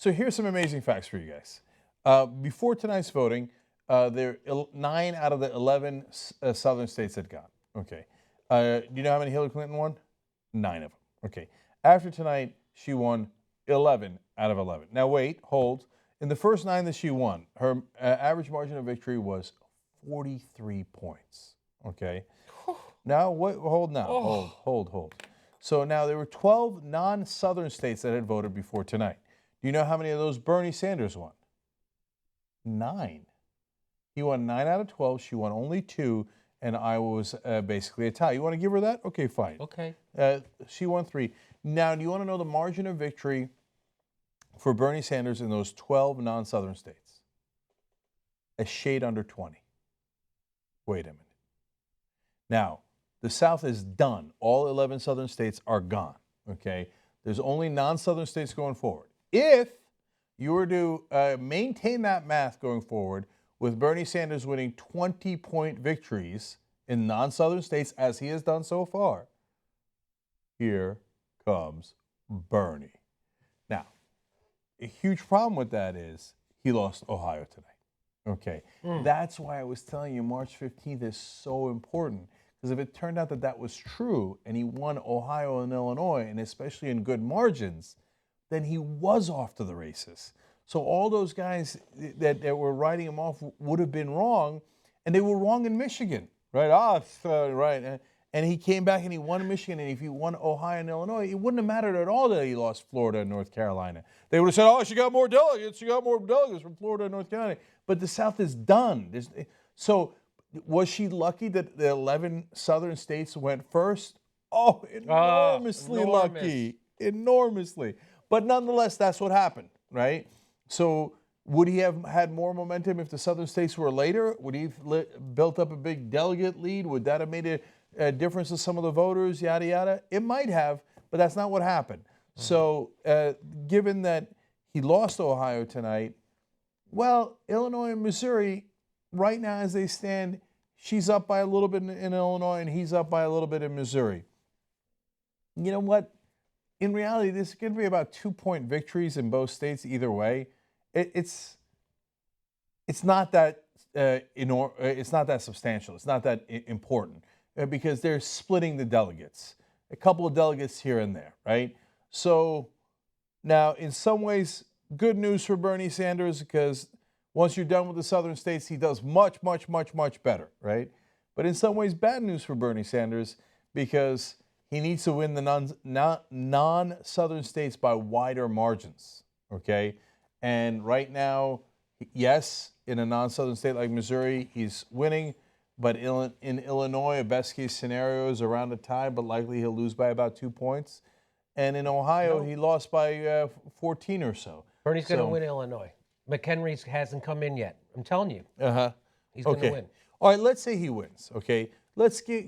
So here's some amazing facts for you guys. Before tonight's voting, 9 out of the 11 southern states had gone. Okay. Do you know how many Hillary Clinton won? 9 of them. Okay. After tonight, she won 11 out of 11. Now wait, hold. In the first 9 that she won, her average margin of victory was 43 points. Okay. Now what? Hold now. Hold. So now there were 12 non-southern states that had voted before tonight. Do you know how many of those Bernie Sanders won? 9. He won 9 out of 12. She won only 2, and Iowa was basically a tie. You want to give her that? Okay, fine. Okay. She won 3. Now, do you want to know the margin of victory for Bernie Sanders in those 12 non-southern states? A shade under 20. Wait a minute. Now, the South is done. All 11 southern states are gone. Okay? There's only non-southern states going forward. If you were to maintain that math going forward, with Bernie Sanders winning 20-point victories in non-southern states, as he has done so far, here comes Bernie. Now, a huge problem with that is he lost Ohio tonight. Okay, that's why I was telling you March 15th is so important. Because if it turned out that that was true and he won Ohio and Illinois, and especially in good margins, then he was off to the races. So all those guys that were writing him off would have been wrong, and they were wrong in Michigan, right? Right. And he came back and he won Michigan, and if he won Ohio and Illinois, it wouldn't have mattered at all that he lost Florida and North Carolina. They would have said, oh, she got more delegates. She got more delegates from Florida and North Carolina. But the South is done. So was she lucky that the 11 southern states went first? Oh, enormously lucky. Enormously. But nonetheless, that's what happened, right? So would he have had more momentum if the southern states were later? Would he have built up a big delegate lead? Would that have made a difference to some of the voters, yada, yada? It might have, but that's not what happened. So given that he lost Ohio tonight, well, Illinois and Missouri, right now as they stand, she's up by a little bit in Illinois and he's up by a little bit in Missouri. You know what? In reality, this is going to be about 2-point victories in both states either way. It's not that it's not that substantial. It's not that important because they're splitting the delegates, a couple of delegates here and there, right? So now, in some ways, good news for Bernie Sanders because once you're done with the southern states, he does much better, right? But in some ways, bad news for Bernie Sanders because he needs to win the non-southern states by wider margins, okay? And right now, yes, in a non-southern state like Missouri, he's winning. But in Illinois, a best-case scenario is around a tie, but likely he'll lose by about 2 points. And in Ohio, he lost by 14 or so. Bernie's going to win Illinois. McHenry hasn't come in yet. I'm telling you. He's going to win. All right, let's say he wins, okay? Let's get,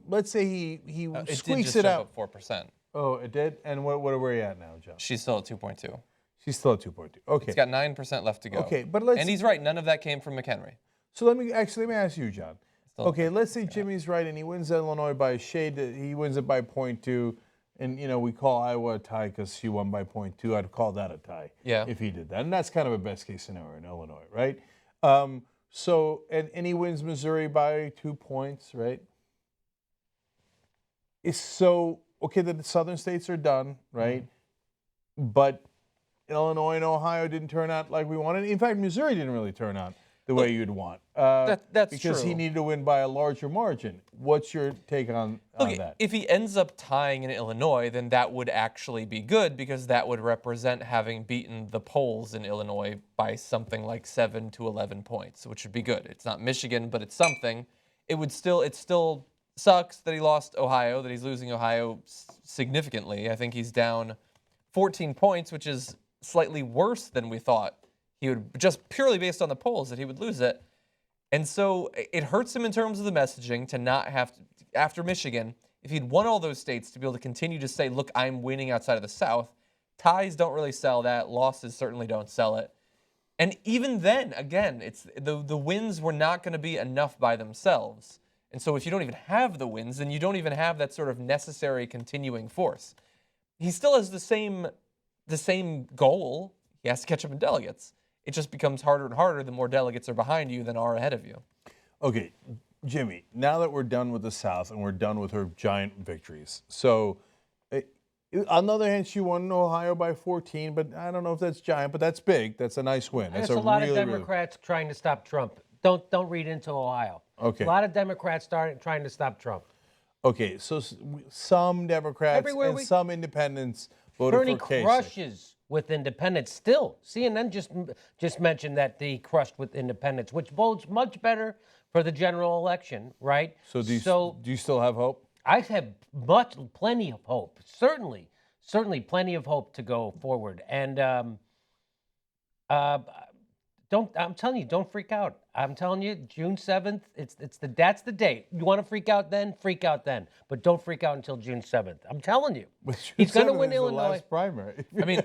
let's say he squeaks it out. Up 4%. Oh, it did? And what are we at now, John? She's still at 2.2. She's still at 2.2. Okay. He's got 9% left to go. Okay, but let's... And he's right. None of that came from McHenry. So let me ask you, John. Okay, let's say Jimmy's right and he wins Illinois by a shade. He wins it by 0.2. And, we call Iowa a tie because she won by 0.2. I'd call that a tie if he did that. And that's kind of a best-case scenario in Illinois, right? So, and he wins Missouri by 2 points, right? Okay, the southern states are done, right? But Illinois and Ohio didn't turn out like we wanted. In fact, Missouri didn't really turn out the way you'd want. That's because true. He needed to win by a larger margin. What's your take on that? If he ends up tying in Illinois, then that would actually be good because that would represent having beaten the polls in Illinois by something like 7 to 11 points, which would be good. It's not Michigan, but it's something. It still sucks that he lost Ohio, that he's losing Ohio significantly. I think he's down 14 points, which is slightly worse than we thought he would, just purely based on the polls, that he would lose it. And so it hurts him in terms of the messaging to not have to, after Michigan, if he'd won all those states, to be able to continue to say, look, I'm winning outside of the South. Ties don't really sell that. Losses certainly don't sell it. And even then, again, it's the wins were not going to be enough by themselves. And so if you don't even have the wins, then you don't even have that sort of necessary continuing force. He still has the same goal. he has to catch up in delegates. It just becomes harder and harder the more delegates are behind you than are ahead of you. Okay, Jimmy, now that we're done with the South and we're done with her giant victories, so on the other hand, she won in Ohio by 14, but I don't know if that's giant, but that's big. That's a nice win. That's There's a lot really, of Democrats trying to stop Trump. Don't read into Ohio. Okay. A lot of Democrats trying to stop Trump. Okay, so some Democrats Everywhere and some independents voted Bernie for Kasich. crushes with independents still. CNN just mentioned that he crushed with independents, which bodes much better for the general election, right? So do you still have hope? I have plenty of hope. Certainly plenty of hope to go forward. And I'm telling you, don't freak out. I'm telling you, June 7th, that's the date. You want to freak out then? Freak out then. But don't freak out until June 7th. I'm telling you. He's going to win Illinois. The last primary. I mean,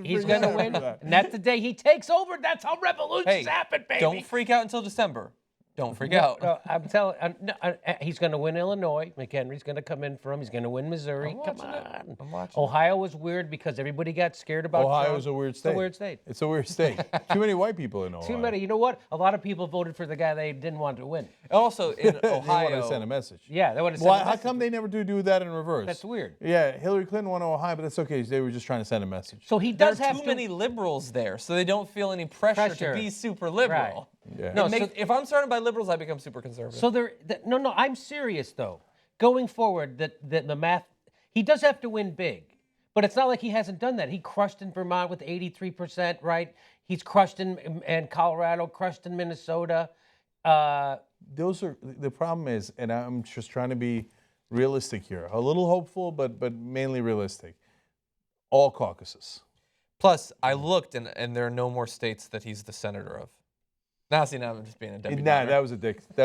he's going to win. And that's the day he takes over. That's how revolutions happen, baby. Don't freak out until December. Don't freak out. No, I'm telling. He's going to win Illinois. McHenry's going to come in for him. He's going to win Missouri. Come on. I'm watching. Ohio was weird because everybody got scared about Ohio's Trump. a weird state. It's a weird state. It's a weird state. Too many white people in Ohio. Too many. You know what? A lot of people voted for the guy they didn't want to win. Also, in They Ohio, want to send a message. Yeah, they want to send Why? a How message. come they never do that in reverse? That's weird. Yeah, Hillary Clinton won Ohio, but that's okay. They were just trying to send a message. So he there does are have too to. many liberals there, so they don't feel any pressure to be super liberal. Yeah. No, If I'm surrounded by liberals, I become super conservative. So no. I'm serious though. Going forward, the math. He does have to win big, but it's not like he hasn't done that. He crushed in Vermont with 83%, right? He's crushed in Colorado, crushed in Minnesota. Those are the problem is, and I'm just trying to be realistic here. A little hopeful, but mainly realistic. All caucuses. Plus, I looked, and there are no more states that he's the senator of. Now, see, now I'm just being a Debbie Nah, Downer. that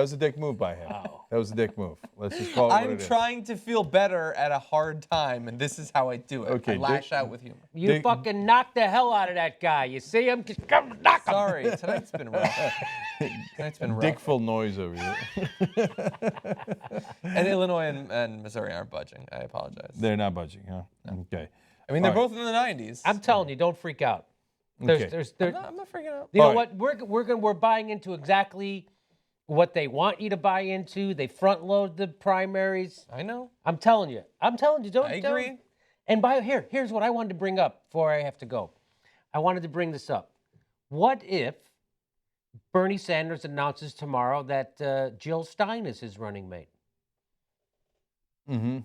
was a dick move by him. Wow. That was a dick move. Let's just call it what I'm it is. trying to feel better at a hard time, and this is how I do it. Okay, I lash out with humor. You fucking knocked the hell out of that guy. You see him? Just come knock him. Sorry, tonight's been rough. Tonight's been rough. Dickful noise over here. And Illinois and Missouri aren't budging. I apologize. They're not budging, huh? Okay. I mean, they're All right. both in the 90s. I'm telling you, don't freak out. I'm not freaking out. You know All right. what? We're buying into exactly what they want you to buy into. They front load the primaries. I know. I'm telling you. Don't. I agree. And here's what I wanted to bring up before I have to go. I wanted to bring this up. What if Bernie Sanders announces tomorrow that Jill Stein is his running mate? Mm-hmm.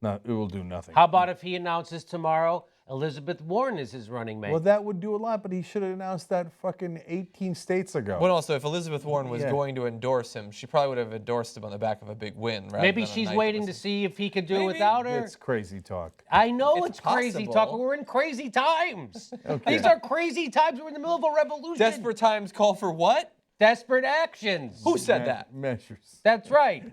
No, it will do nothing. How about if he announces tomorrow Elizabeth Warren is his running mate? Well, that would do a lot, but he should have announced that fucking 18 states ago. But also, if Elizabeth Warren was Yeah. going to endorse him, she probably would have endorsed him on the back of a big win. Maybe she's waiting to see if he could do it Maybe. without her. It's crazy talk. I know It's it's crazy possible. talk, but we're in crazy times. Okay. These are crazy times. We're in the middle of a revolution. Desperate times call for what? Desperate actions. Who said that? Measures. That's right.